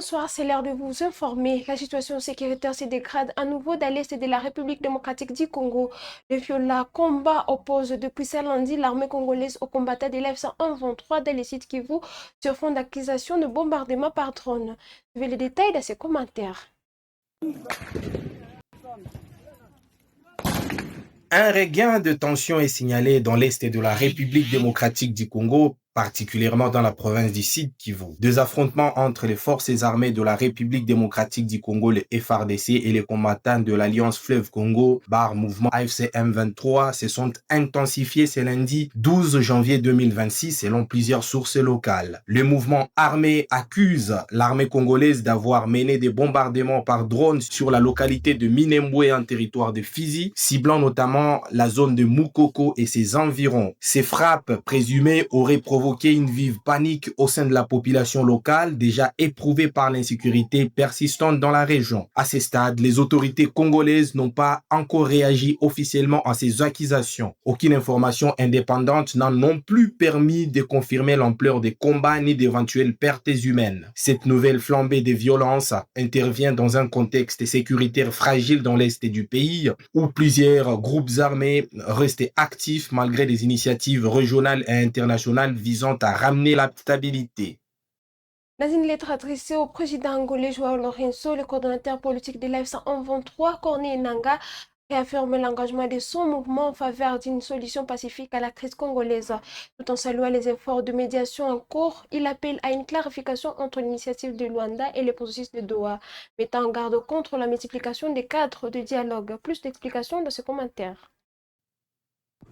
Bonsoir, c'est l'heure de vous informer. La situation sécuritaire se dégrade à nouveau dans l'est de la République démocratique du Congo. Le violent combat oppose depuis ce lundi l'armée congolaise aux combattants de l'F-123 dans les sites Kivu sur fond d'accusation de bombardement par drone. Suivez les détails dans ces commentaires. Un regain de tension est signalé dans l'est de la République démocratique du Congo, particulièrement dans la province du Sud Kivu. Deux affrontements entre les forces armées de la République démocratique du Congo, le FARDC, et les combattants de l'Alliance Fleuve Congo, barre mouvement AFC M23, se sont intensifiés ce lundi 12 janvier 2026 selon plusieurs sources locales. Le mouvement armé accuse l'armée congolaise d'avoir mené des bombardements par drone sur la localité de Minembwe en territoire de Fizi, ciblant notamment la zone de Mukoko et ses environs. Ces frappes présumées auraient provoqué une vive panique au sein de la population locale, déjà éprouvée par l'insécurité persistante dans la région. À ce stade, les autorités congolaises n'ont pas encore réagi officiellement à ces accusations. Aucune information indépendante n'a non plus permis de confirmer l'ampleur des combats ni d'éventuelles pertes humaines. Cette nouvelle flambée de violence intervient dans un contexte sécuritaire fragile dans l'est du pays, où plusieurs groupes armés restent actifs malgré des initiatives régionales et internationales visant à ramener la stabilité. Dans une lettre adressée au président angolais Joao Lourenço, le coordonnateur politique de l'F-123, Corneille Nangaa, réaffirme l'engagement de son mouvement en faveur d'une solution pacifique à la crise congolaise. Tout en saluant les efforts de médiation en cours, il appelle à une clarification entre l'initiative de Luanda et le processus de Doha, mettant en garde contre la multiplication des cadres de dialogue. Plus d'explications dans ce commentaire.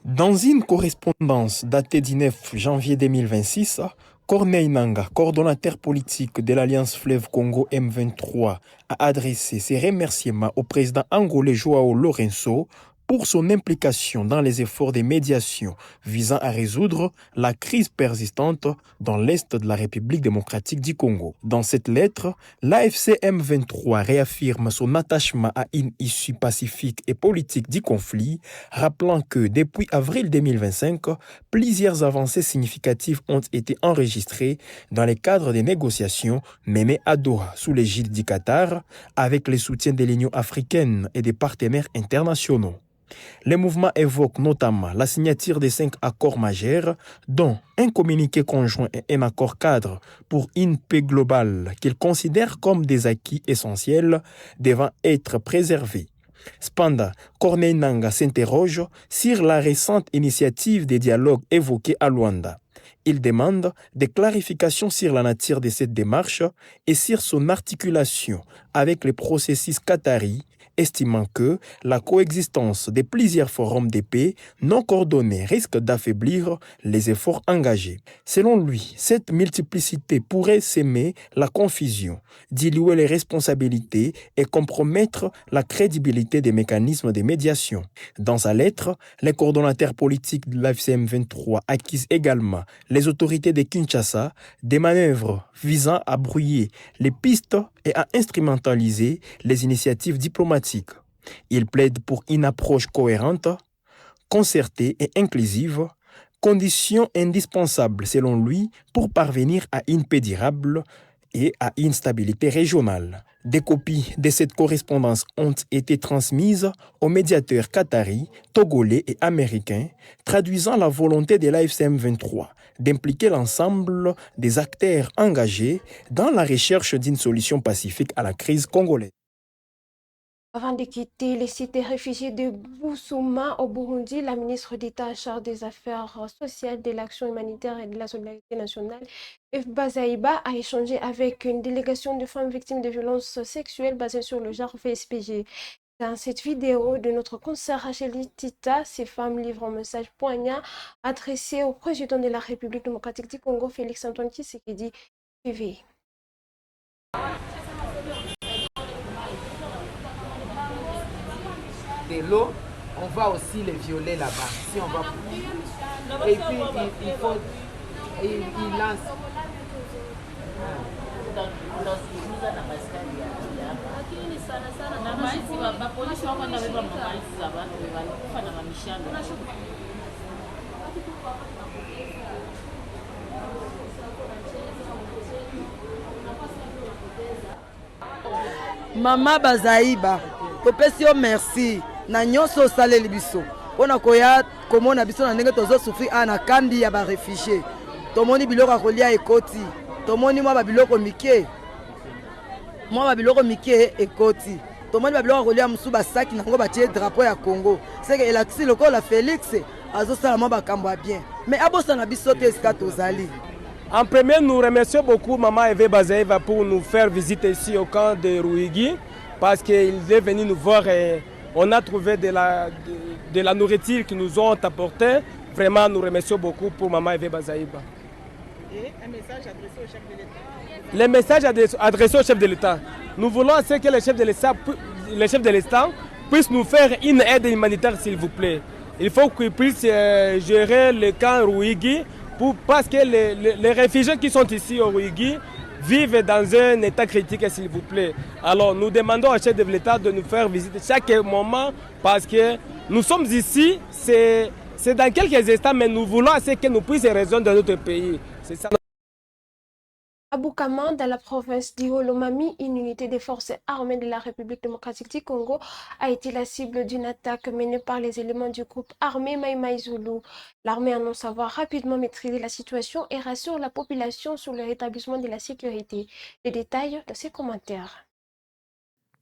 Dans une correspondance datée du 9 janvier 2026, Corneille Nangaa, coordonnateur politique de l'Alliance Fleuve Congo M23, a adressé ses remerciements au président angolais Joao Lourenço pour son implication dans les efforts de médiation visant à résoudre la crise persistante dans l'est de la République démocratique du Congo. Dans cette lettre, l'AFC M23 réaffirme son attachement à une issue pacifique et politique du conflit, rappelant que depuis avril 2025, plusieurs avancées significatives ont été enregistrées dans le cadre des négociations menées à Doha sous l'égide du Qatar, avec le soutien de l'Union africaine et des partenaires internationaux. Les mouvements évoquent notamment la signature des 5 accords majeurs, dont un communiqué conjoint et un accord cadre pour une paix globale qu'ils considèrent comme des acquis essentiels devant être préservés. Cependant, Corneille Nangaa s'interroge sur la récente initiative des dialogues évoqués à Luanda. Il demande des clarifications sur la nature de cette démarche et sur son articulation avec les processus qataris, estimant que la coexistence de plusieurs forums de paix non coordonnés risque d'affaiblir les efforts engagés. Selon lui, cette multiplicité pourrait s'aimer la confusion, diluer les responsabilités et compromettre la crédibilité des mécanismes de médiation. Dans sa lettre, les coordonnateurs politiques de l'AFC M23 accusent également les autorités de Kinshasa des manœuvres visant à brouiller les pistes et à instrumentaliser les initiatives diplomatiques. Il plaide pour une approche cohérente, concertée et inclusive, condition indispensable selon lui pour parvenir à une paix durable et à une stabilité régionale. Des copies de cette correspondance ont été transmises aux médiateurs qataris, togolais et américains, traduisant la volonté de l'AFC M23 d'impliquer l'ensemble des acteurs engagés dans la recherche d'une solution pacifique à la crise congolaise. Avant de quitter les cités réfugiés de Bousouma au Burundi, la ministre d'État en charge des Affaires sociales, de l'Action humanitaire et de la solidarité nationale, Eve Bazaïba, a échangé avec une délégation de femmes victimes de violences sexuelles basée sur le genre VSPG. Dans cette vidéo de notre concert Rachel Tita, ces femmes livrent un message poignant adressé au président de la République démocratique du Congo, Félix Antoine Tshisekedi. Suivez. De l'eau, on va aussi les violer là-bas. Si on va... Et puis il faut... Il lance... Mama Bazaïba, topesi yo merci na nyonso osaleli biso mpona koya komona biso na ndenge tozosufri a na kambi ya barefugie. Tomoni biloko ya kolia ekoti, tomoni mwa babiloko mike ekoti, tomoni babiloko ya kolia mosusu basaki nango batie drapeau ya Congo. Seke elakisi lokola Félix azosala mwa bakambo ya bien, mais abosana biso te esika tozali. En premier, nous remercions beaucoup Maman Eve Bazaïva pour nous faire visiter ici au camp de Ruigi parce qu'il est venu nous voir et on a trouvé de la nourriture qu'ils nous ont apporté. Vraiment, nous remercions beaucoup pour Maman Eve Bazaïva. Et un message adressé au chef de l'État? Les messages adressés au chef de l'État. Nous voulons que le chef de l'État puisse nous faire une aide humanitaire, s'il vous plaît. Il faut qu'il puisse gérer le camp Ruigi parce que les réfugiés qui sont ici au Ruigi vivent dans un état critique, s'il vous plaît. Alors nous demandons au chef de l'État de nous faire visiter chaque moment parce que nous sommes ici, c'est dans quelques instants, mais nous voulons que nous puissions raisonner de notre pays. C'est ça. À Bukaman, dans la province d'Iolomami, une unité des forces armées de la République démocratique du Congo a été la cible d'une attaque menée par les éléments du groupe armé Mai Mai Zulu. L'armée annonce avoir rapidement maîtrisé la situation et rassure la population sur le rétablissement de la sécurité. Les détails de ces commentaires.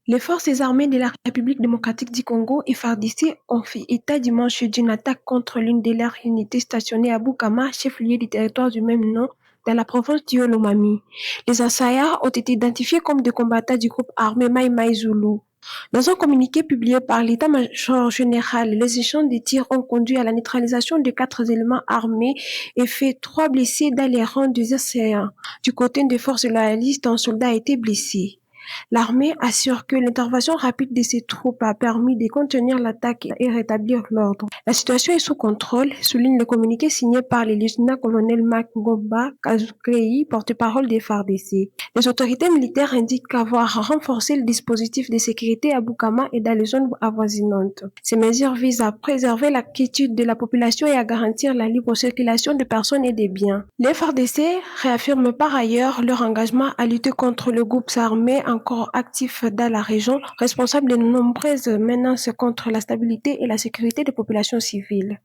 Les forces armées de la République démocratique du Congo, FARDC, ont fait état dimanche d'une attaque contre l'une de leurs unités stationnées à Bukama, chef-lieu du territoire du même nom, dans la province d'Iolomami. Les assaillants ont été identifiés comme des combattants du groupe armé Mai Mai Zulu. Dans un communiqué publié par l'état-major général, les échanges de tirs ont conduit à la neutralisation de 4 éléments armés et fait 3 blessés dans les rangs des assaillants. Du côté des forces loyalistes, un soldat a été blessé. L'armée assure que l'intervention rapide de ses troupes a permis de contenir l'attaque et rétablir l'ordre. La situation est sous contrôle, souligne le communiqué signé par le lieutenant-colonel Mark Ngomba Kazukrei, porte-parole des FARDC. Les autorités militaires indiquent qu'avoir renforcé le dispositif de sécurité à Bukama et dans les zones avoisinantes. Ces mesures visent à préserver la quiétude de la population et à garantir la libre circulation des personnes et des biens. Les FARDC réaffirment par ailleurs leur engagement à lutter contre le groupe armé encore actif dans la région, responsable de nombreuses menaces contre la stabilité et la sécurité des populations civiles.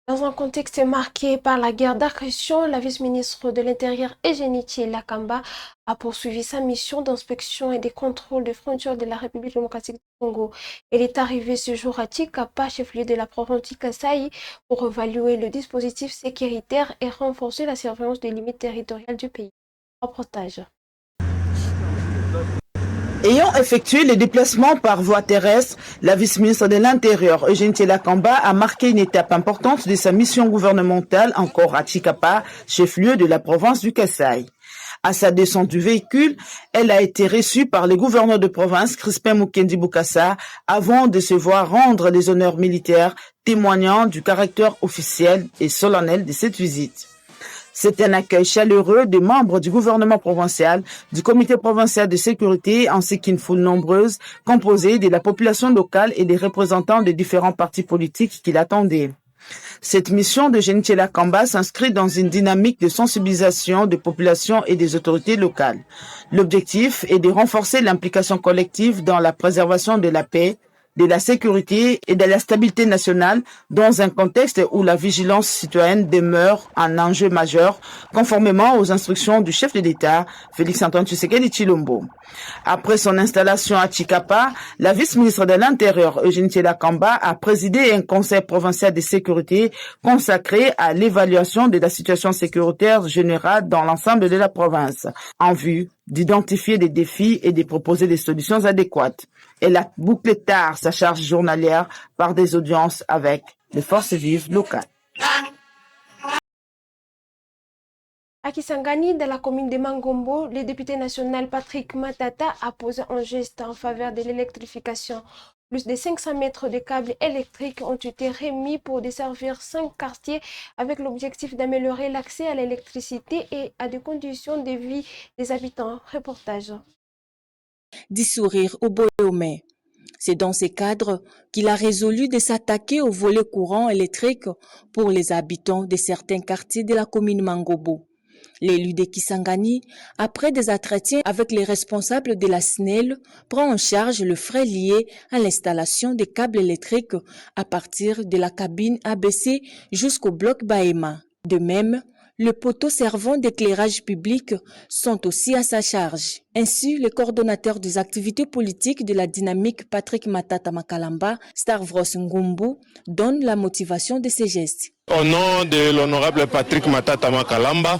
Dans un contexte marqué par la guerre d'agression, la vice-ministre de l'Intérieur Eugénie Lakamba a poursuivi sa mission d'inspection et de contrôle des frontières de la République démocratique du Congo. Elle est arrivée ce jour à Tshikapa, chef-lieu de la province du Kasai, pour évaluer le dispositif sécuritaire et renforcer la surveillance des limites territoriales du pays. Reportage. Ayant effectué les déplacements par voie terrestre, la vice-ministre de l'Intérieur, Eugénie Lakamba, a marqué une étape importante de sa mission gouvernementale encore à Tshikapa, chef-lieu de la province du Kasai. À sa descente du véhicule, elle a été reçue par le gouverneur de province, Crispin Mukendi Bukasa, avant de se voir rendre les honneurs militaires, témoignant du caractère officiel et solennel de cette visite. C'est un accueil chaleureux des membres du gouvernement provincial, du comité provincial de sécurité ainsi qu'une foule nombreuse composée de la population locale et des représentants des différents partis politiques qui l'attendaient. Cette mission de Eugénie Lakamba s'inscrit dans une dynamique de sensibilisation des populations et des autorités locales. L'objectif est de renforcer l'implication collective dans la préservation de la paix, de la sécurité et de la stabilité nationale dans un contexte où la vigilance citoyenne demeure un enjeu majeur, conformément aux instructions du chef de l'État, Félix-Antoine Tshisekedi Tshilombo. Après son installation à Tshikapa, la vice-ministre de l'Intérieur, Eugénie Lakamba, a présidé un conseil provincial de sécurité consacré à l'évaluation de la situation sécuritaire générale dans l'ensemble de la province, en vue d'identifier des défis et de proposer des solutions adéquates. Elle a bouclé tard sa charge journalière par des audiences avec les forces vives locales. À Kisangani, dans la commune de Mangombo, le député national Patrick Matata a posé un geste en faveur de l'électrification. Plus de 500 mètres de câbles électriques ont été remis pour desservir 5 quartiers avec l'objectif d'améliorer l'accès à l'électricité et à des conditions de vie des habitants. Reportage. Du sourire au Boyomé. C'est dans ce cadre qu'il a résolu de s'attaquer au volet courant électrique pour les habitants de certains quartiers de la commune Mangobo. L'élu de Kisangani, après des entretiens avec les responsables de la SNEL, prend en charge le frais lié à l'installation des câbles électriques à partir de la cabine ABC jusqu'au bloc Bahema. De même, les poteaux servant d'éclairage public sont aussi à sa charge. Ainsi, le coordonnateur des activités politiques de la dynamique Patrick Matata Makalamba, Stavros Ngumbu, donne la motivation de ces gestes. Au nom de l'honorable Patrick Matata Makalamba,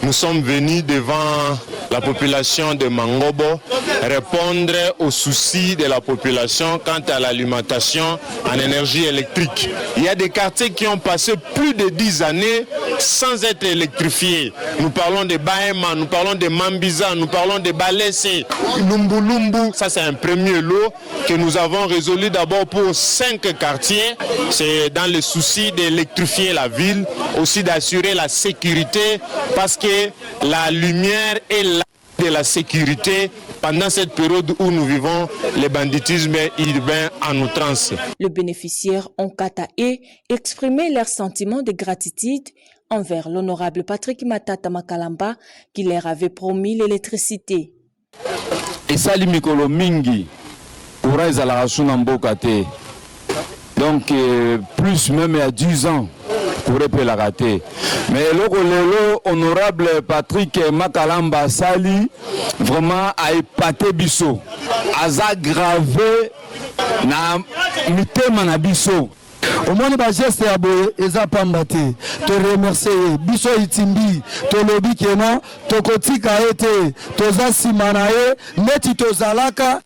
nous sommes venus devant la population de Mangobo répondre aux soucis de la population quant à l'alimentation en énergie électrique. Il y a des quartiers qui ont passé plus de 10 années sans être électrifiés. Nous parlons de Bahema, nous parlons de Mambiza, nous parlons de Balessé, Lumbulumbu. Ça, c'est un premier lot que nous avons résolu d'abord pour 5 quartiers. C'est dans le souci d'électrifier la ville, aussi d'assurer la sécurité, parce que la lumière est là de la sécurité pendant cette période où nous vivons le banditisme urbain en outrance. Les bénéficiaires ont quant à eux exprimé leur sentiment de gratitude envers l'honorable Patrick Matata Makalamba qui leur avait promis l'électricité. Et sali mikolo mingi pour ezala suna mboka te. Donc plus même il y a 10 ans pour la rater. Mais le honorable Patrick Makalamba Sali vraiment a épaté biso. Aza gravé na mitema na biso. Omoni ba geste ya boye eza pamba te. To remercier biso itimbi to lobi kena to kotika ete toza simana ye neti tozalaka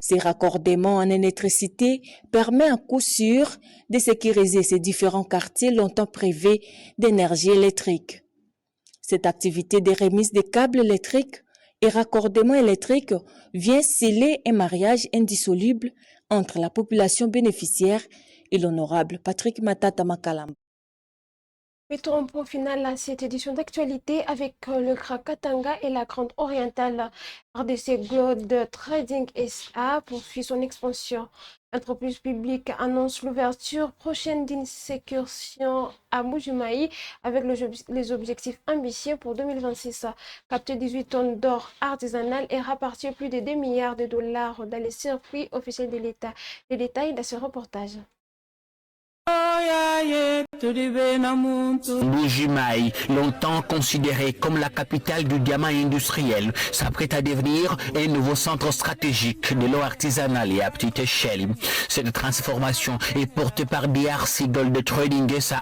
Ces raccordements en électricité permet à coup sûr de sécuriser ces différents quartiers longtemps privés d'énergie électrique. Cette activité de remise des câbles électriques et raccordement électrique vient sceller un mariage indissoluble entre la population bénéficiaire et l'honorable Patrick Matata Makalamba. Mettons un point final à cette édition d'actualité avec le Krakatanga et la Grande Orientale. RDC Gold Trading SA poursuit son expansion. L'entreprise publique annonce l'ouverture prochaine d'une sécursion à Mbuji-Mayi avec les objectifs ambitieux pour 2026. Capter 18 tonnes d'or artisanal et répartir plus de 2 milliards de dollars dans les circuits officiels de l'État. Les détails de ce reportage. Mbuji-Mayi, longtemps considérée comme la capitale du diamant industriel, s'apprête à devenir un nouveau centre stratégique de l'eau artisanale et à petite échelle. Cette transformation est portée par DRC Gold Trading SA,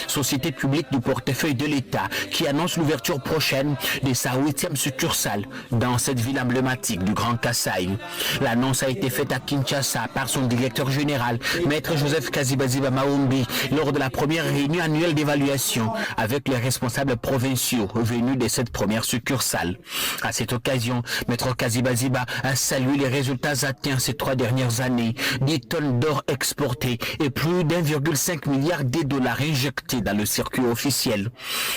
société publique du portefeuille de l'État, qui annonce l'ouverture prochaine de sa 8e succursale dans cette ville emblématique du Grand Kasaï. L'annonce a été faite à Kinshasa par son directeur général, Maître Joseph Kazibaziba Maombi, lors de la première réunion annuelle d'évaluation avec les responsables provinciaux venus de cette première succursale. À cette occasion, Maître Kazibaziba a salué les résultats atteints ces 3 dernières années, 10 tonnes d'or exportées et plus d'1,5 milliard de dollars injectés dans le circuit officiel.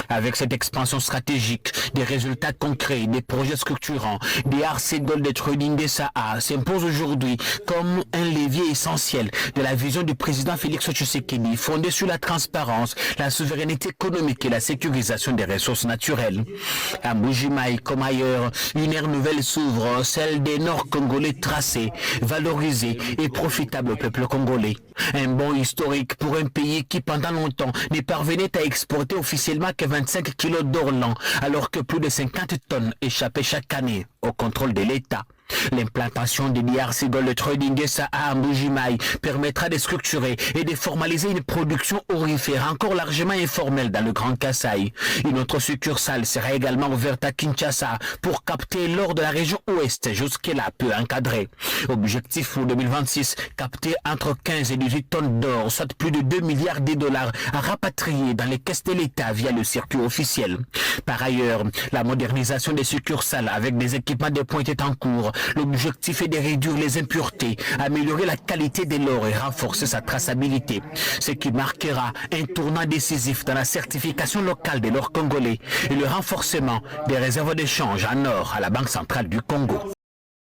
Avec cette expansion stratégique, des résultats concrets, des projets structurants, DRC Gold Trading SA s'imposent aujourd'hui comme un levier essentiel de la vision du président Félix Tshisekedi, fondée sur la transparence, la souveraineté économique et la sécurisation des ressources naturelles. À Mbuji-Mayi comme ailleurs, une ère nouvelle s'ouvre, celle des Nord-Congolais tracés, valorisés et profitables au peuple congolais. Un bond historique pour un pays qui pendant longtemps ne parvenait à exporter officiellement que 25 kilos d'or l'an, alors que plus de 50 tonnes échappaient chaque année au contrôle de l'État. L'implantation de DRC Gold Trading SA à Mbuji-Mayi permettra de structurer et de formaliser une production aurifère encore largement informelle dans le Grand Kasaï. Une autre succursale sera également ouverte à Kinshasa pour capter l'or de la région ouest, jusque-là peu encadré. Objectif pour 2026, capter entre 15 et 18 tonnes d'or, soit plus de 2 milliards de dollars à rapatrier dans les caisses de l'État via le circuit officiel. Par ailleurs, la modernisation des succursales avec des équipements de pointe est en cours. L'objectif est de réduire les impuretés, améliorer la qualité de l'or et renforcer sa traçabilité, ce qui marquera un tournant décisif dans la certification locale de l'or congolais et le renforcement des réserves d'échange en or à la Banque centrale du Congo.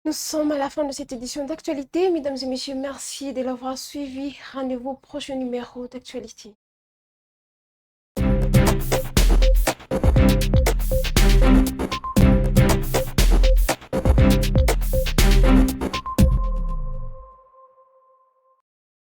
Nous sommes à la fin de cette édition d'actualité. Mesdames et messieurs, merci de l'avoir suivi. Rendez-vous au prochain numéro d'actualité.